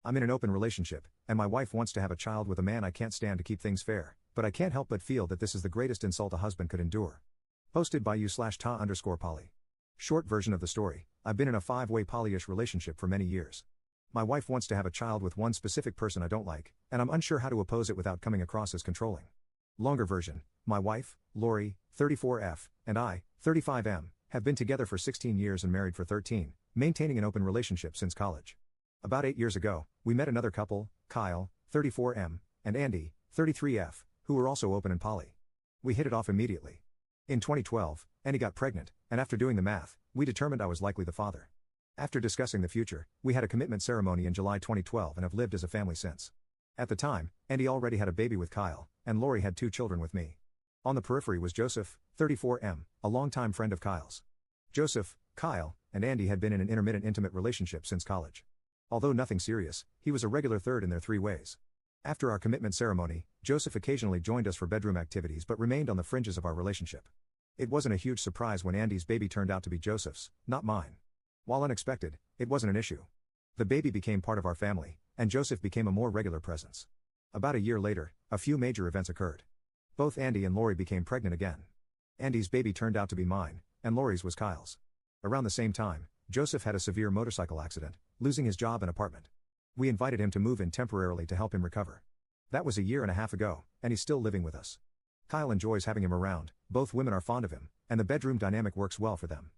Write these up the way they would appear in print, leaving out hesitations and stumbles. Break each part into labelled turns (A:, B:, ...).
A: I'm in an open relationship, and my wife wants to have a child with a man I can't stand to keep things fair, but I can't help but feel that this is the greatest insult a husband could endure. Posted by you/ta_poly. Short version of the story: I've been in a 5-way polyish relationship for many years. My wife wants to have a child with one specific person I don't like, and I'm unsure how to oppose it without coming across as controlling. Longer version: my wife, Lori, 34F, and I, 35M, have been together for 16 years and married for 13, maintaining an open relationship since college. About 8 years ago, we met another couple, Kyle, 34M, and Andy, 33F, who were also open and poly. We hit it off immediately. In 2012, Andy got pregnant, and after doing the math, we determined I was likely the father. After discussing the future, we had a commitment ceremony in July 2012 and have lived as a family since. At the time, Andy already had a baby with Kyle, and Lori had 2 children with me. On the periphery was Joseph, 34M, a longtime friend of Kyle's. Joseph, Kyle, and Andy had been in an intermittent intimate relationship since college. Although nothing serious, he was a regular third in their 3 ways. After our commitment ceremony, Joseph occasionally joined us for bedroom activities but remained on the fringes of our relationship. It wasn't a huge surprise when Andy's baby turned out to be Joseph's, not mine. While unexpected, it wasn't an issue. The baby became part of our family, and Joseph became a more regular presence. About a year later, a few major events occurred. Both Andy and Lori became pregnant again. Andy's baby turned out to be mine, and Lori's was Kyle's. Around the same time, Joseph had a severe motorcycle accident, losing his job and apartment. We invited him to move in temporarily to help him recover. That was a year and a half ago, and he's still living with us. Kyle enjoys having him around, both women are fond of him, and the bedroom dynamic works well for them.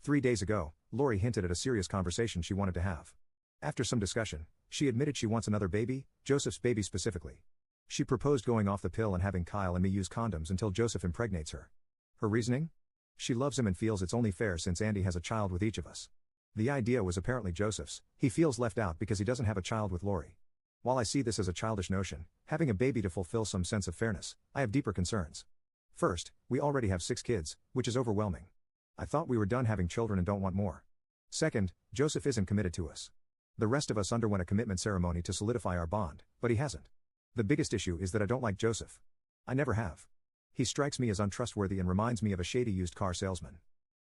A: 3 days ago, Lori hinted at a serious conversation she wanted to have. After some discussion, she admitted she wants another baby, Joseph's baby specifically. She proposed going off the pill and having Kyle and me use condoms until Joseph impregnates her. Her reasoning? She loves him and feels it's only fair since Andy has a child with each of us. The idea was apparently Joseph's. He feels left out because he doesn't have a child with Lori. While I see this as a childish notion, having a baby to fulfill some sense of fairness, I have deeper concerns. First, we already have 6 kids, which is overwhelming. I thought we were done having children and don't want more. Second, Joseph isn't committed to us. The rest of us underwent a commitment ceremony to solidify our bond, but he hasn't. The biggest issue is that I don't like Joseph. I never have. He strikes me as untrustworthy and reminds me of a shady used car salesman.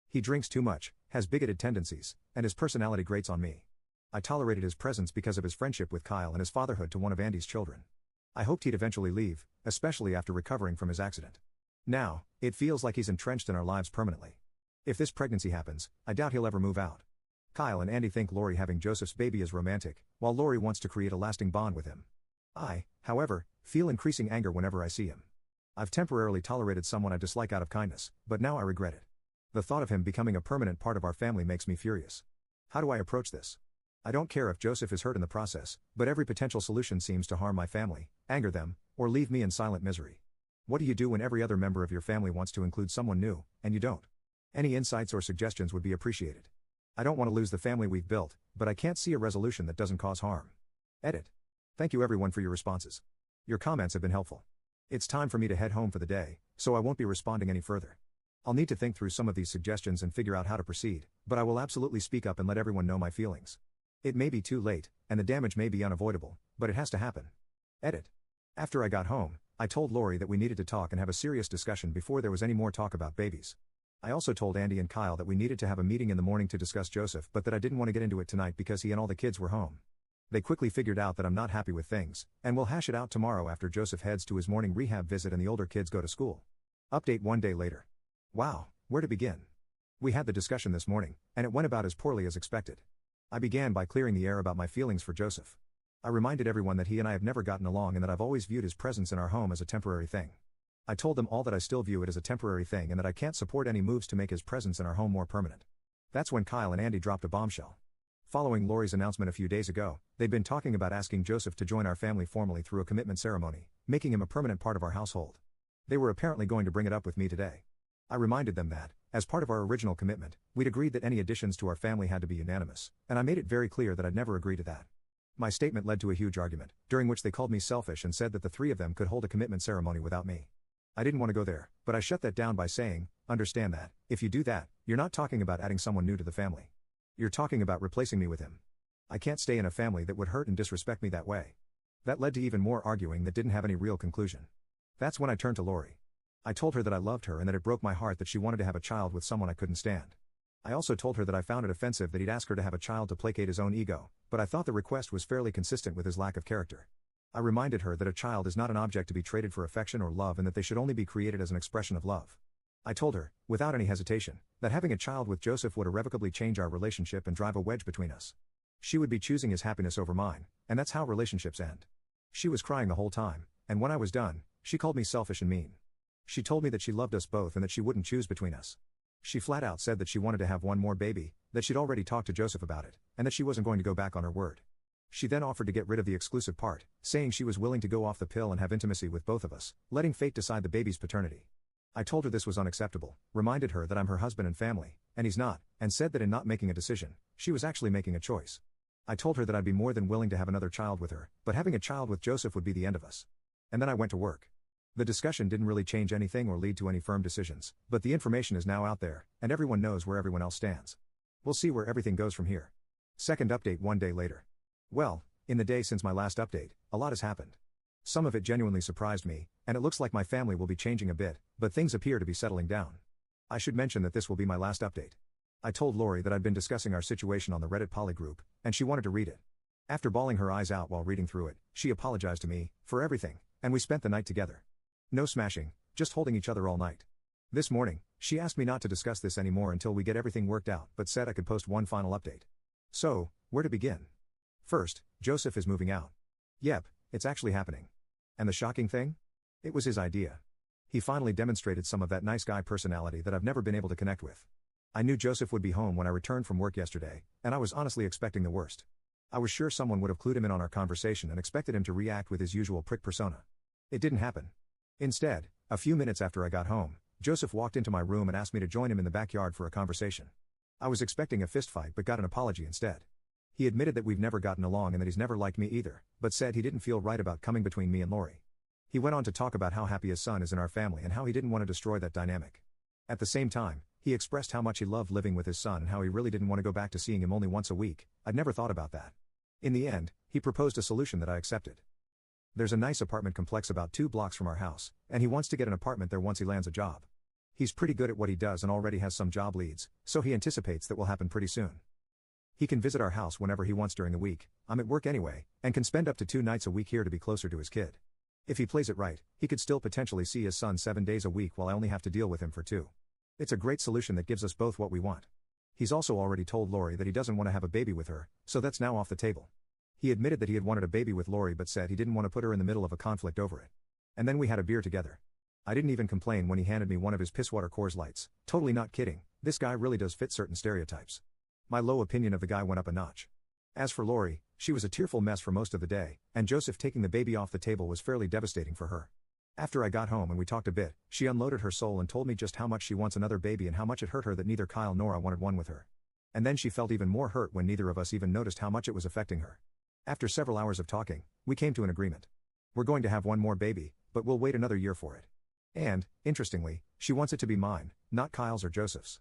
A: He drinks too much, has bigoted tendencies, and his personality grates on me. I tolerated his presence because of his friendship with Kyle and his fatherhood to one of Andy's children. I hoped he'd eventually leave, especially after recovering from his accident. Now, it feels like he's entrenched in our lives permanently. If this pregnancy happens, I doubt he'll ever move out. Kyle and Andy think Lori having Joseph's baby is romantic, while Lori wants to create a lasting bond with him. I, however, feel increasing anger whenever I see him. I've temporarily tolerated someone I dislike out of kindness, but now I regret it. The thought of him becoming a permanent part of our family makes me furious. How do I approach this? I don't care if Joseph is hurt in the process, but every potential solution seems to harm my family, anger them, or leave me in silent misery. What do you do when every other member of your family wants to include someone new, and you don't? Any insights or suggestions would be appreciated. I don't want to lose the family we've built, but I can't see a resolution that doesn't cause harm. Edit. Thank you everyone for your responses. Your comments have been helpful. It's time for me to head home for the day, so I won't be responding any further. I'll need to think through some of these suggestions and figure out how to proceed, but I will absolutely speak up and let everyone know my feelings. It may be too late, and the damage may be unavoidable, but it has to happen. Edit. After I got home, I told Lori that we needed to talk and have a serious discussion before there was any more talk about babies. I also told Andy and Kyle that we needed to have a meeting in the morning to discuss Joseph, but that I didn't want to get into it tonight because he and all the kids were home. They quickly figured out that I'm not happy with things, and we'll hash it out tomorrow after Joseph heads to his morning rehab visit and the older kids go to school. Update 1 day later. Wow, where to begin? We had the discussion this morning, and it went about as poorly as expected. I began by clearing the air about my feelings for Joseph. I reminded everyone that he and I have never gotten along and that I've always viewed his presence in our home as a temporary thing. I told them all that I still view it as a temporary thing and that I can't support any moves to make his presence in our home more permanent. That's when Kyle and Andy dropped a bombshell. Following Lori's announcement a few days ago, they'd been talking about asking Joseph to join our family formally through a commitment ceremony, making him a permanent part of our household. They were apparently going to bring it up with me today. I reminded them that, as part of our original commitment, we'd agreed that any additions to our family had to be unanimous, and I made it very clear that I'd never agree to that. My statement led to a huge argument, during which they called me selfish and said that the 3 of them could hold a commitment ceremony without me. I didn't want to go there, but I shut that down by saying, understand that, if you do that, you're not talking about adding someone new to the family. You're talking about replacing me with him. I can't stay in a family that would hurt and disrespect me that way. That led to even more arguing that didn't have any real conclusion. That's when I turned to Lori. I told her that I loved her and that it broke my heart that she wanted to have a child with someone I couldn't stand. I also told her that I found it offensive that he'd ask her to have a child to placate his own ego, but I thought the request was fairly consistent with his lack of character. I reminded her that a child is not an object to be traded for affection or love and that they should only be created as an expression of love. I told her, without any hesitation, that having a child with Joseph would irrevocably change our relationship and drive a wedge between us. She would be choosing his happiness over mine, and that's how relationships end. She was crying the whole time, and when I was done, she called me selfish and mean. She told me that she loved us both and that she wouldn't choose between us. She flat out said that she wanted to have one more baby, that she'd already talked to Joseph about it, and that she wasn't going to go back on her word. She then offered to get rid of the exclusive part, saying she was willing to go off the pill and have intimacy with both of us, letting fate decide the baby's paternity. I told her this was unacceptable, reminded her that I'm her husband and family, and he's not, and said that in not making a decision, she was actually making a choice. I told her that I'd be more than willing to have another child with her, but having a child with Joseph would be the end of us. And then I went to work. The discussion didn't really change anything or lead to any firm decisions, but the information is now out there, and everyone knows where everyone else stands. We'll see where everything goes from here. Second update 1 day later. Well, in the day since my last update, a lot has happened. Some of it genuinely surprised me, and it looks like my family will be changing a bit, but things appear to be settling down. I should mention that this will be my last update. I told Lori that I'd been discussing our situation on the Reddit Poly group, and she wanted to read it. After bawling her eyes out while reading through it, she apologized to me for everything, and we spent the night together. No smashing, just holding each other all night. This morning, she asked me not to discuss this anymore until we get everything worked out, but said I could post one final update. So, where to begin? First, Joseph is moving out. Yep, it's actually happening. And the shocking thing? It was his idea. He finally demonstrated some of that nice guy personality that I've never been able to connect with. I knew Joseph would be home when I returned from work yesterday, and I was honestly expecting the worst. I was sure someone would have clued him in on our conversation and expected him to react with his usual prick persona. It didn't happen. Instead, a few minutes after I got home, Joseph walked into my room and asked me to join him in the backyard for a conversation. I was expecting a fistfight but got an apology instead. He admitted that we've never gotten along and that he's never liked me either, but said he didn't feel right about coming between me and Lori. He went on to talk about how happy his son is in our family and how he didn't want to destroy that dynamic. At the same time, he expressed how much he loved living with his son and how he really didn't want to go back to seeing him only once a week. I'd never thought about that. In the end, he proposed a solution that I accepted. There's a nice apartment complex about 2 blocks from our house, and he wants to get an apartment there once he lands a job. He's pretty good at what he does and already has some job leads, so he anticipates that will happen pretty soon. He can visit our house whenever he wants during the week, I'm at work anyway, and can spend up to 2 nights a week here to be closer to his kid. If he plays it right, he could still potentially see his son 7 days a week while I only have to deal with him for 2. It's a great solution that gives us both what we want. He's also already told Lori that he doesn't want to have a baby with her, so that's now off the table. He admitted that he had wanted a baby with Lori but said he didn't want to put her in the middle of a conflict over it. And then we had a beer together. I didn't even complain when he handed me one of his pisswater Coors Lights. Totally not kidding, this guy really does fit certain stereotypes. My low opinion of the guy went up a notch. As for Lori, she was a tearful mess for most of the day, and Joseph taking the baby off the table was fairly devastating for her. After I got home and we talked a bit, she unloaded her soul and told me just how much she wants another baby and how much it hurt her that neither Kyle nor I wanted one with her. And then she felt even more hurt when neither of us even noticed how much it was affecting her. After several hours of talking, we came to an agreement. We're going to have one more baby, but we'll wait another year for it. And, interestingly, she wants it to be mine, not Kyle's or Joseph's.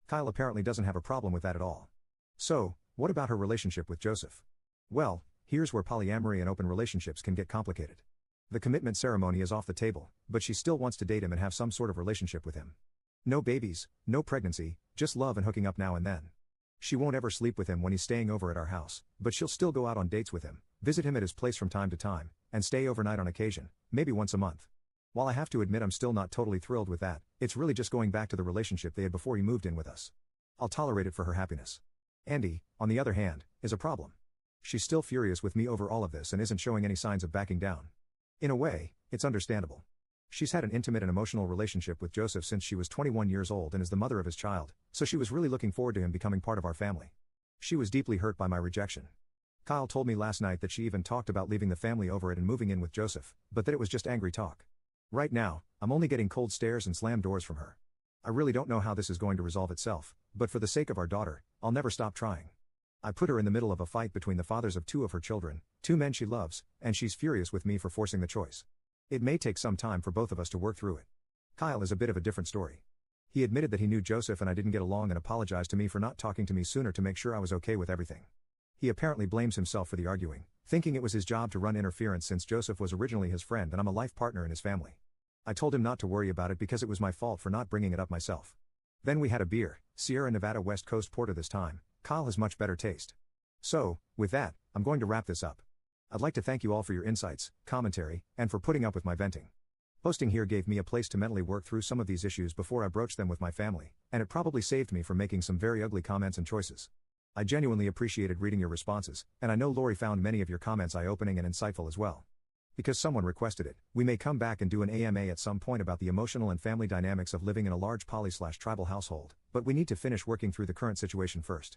A: Kyle apparently doesn't have a problem with that at all. So, what about her relationship with Joseph? Well, here's where polyamory and open relationships can get complicated. The commitment ceremony is off the table, but she still wants to date him and have some sort of relationship with him. No babies, no pregnancy, just love and hooking up now and then. She won't ever sleep with him when he's staying over at our house, but she'll still go out on dates with him, visit him at his place from time to time, and stay overnight on occasion, maybe once a month. While I have to admit I'm still not totally thrilled with that, it's really just going back to the relationship they had before he moved in with us. I'll tolerate it for her happiness. Andy, on the other hand, is a problem. She's still furious with me over all of this and isn't showing any signs of backing down. In a way, it's understandable. She's had an intimate and emotional relationship with Joseph since she was 21 years old and is the mother of his child, so she was really looking forward to him becoming part of our family. She was deeply hurt by my rejection. Kyle told me last night that she even talked about leaving the family over it and moving in with Joseph, but that it was just angry talk. Right now, I'm only getting cold stares and slammed doors from her. I really don't know how this is going to resolve itself, but for the sake of our daughter, I'll never stop trying. I put her in the middle of a fight between the fathers of 2 of her children, 2 men she loves, and she's furious with me for forcing the choice. It may take some time for both of us to work through it. Kyle is a bit of a different story. He admitted that he knew Joseph and I didn't get along and apologized to me for not talking to me sooner to make sure I was okay with everything. He apparently blames himself for the arguing, thinking it was his job to run interference since Joseph was originally his friend and I'm a life partner in his family. I told him not to worry about it because it was my fault for not bringing it up myself. Then we had a beer, Sierra Nevada West Coast Porter this time. Kyle has much better taste. So, with that, I'm going to wrap this up. I'd like to thank you all for your insights, commentary, and for putting up with my venting. Posting here gave me a place to mentally work through some of these issues before I broached them with my family, and it probably saved me from making some very ugly comments and choices. I genuinely appreciated reading your responses, and I know Lori found many of your comments eye-opening and insightful as well. Because someone requested it, we may come back and do an AMA at some point about the emotional and family dynamics of living in a large poly/tribal household, but we need to finish working through the current situation first.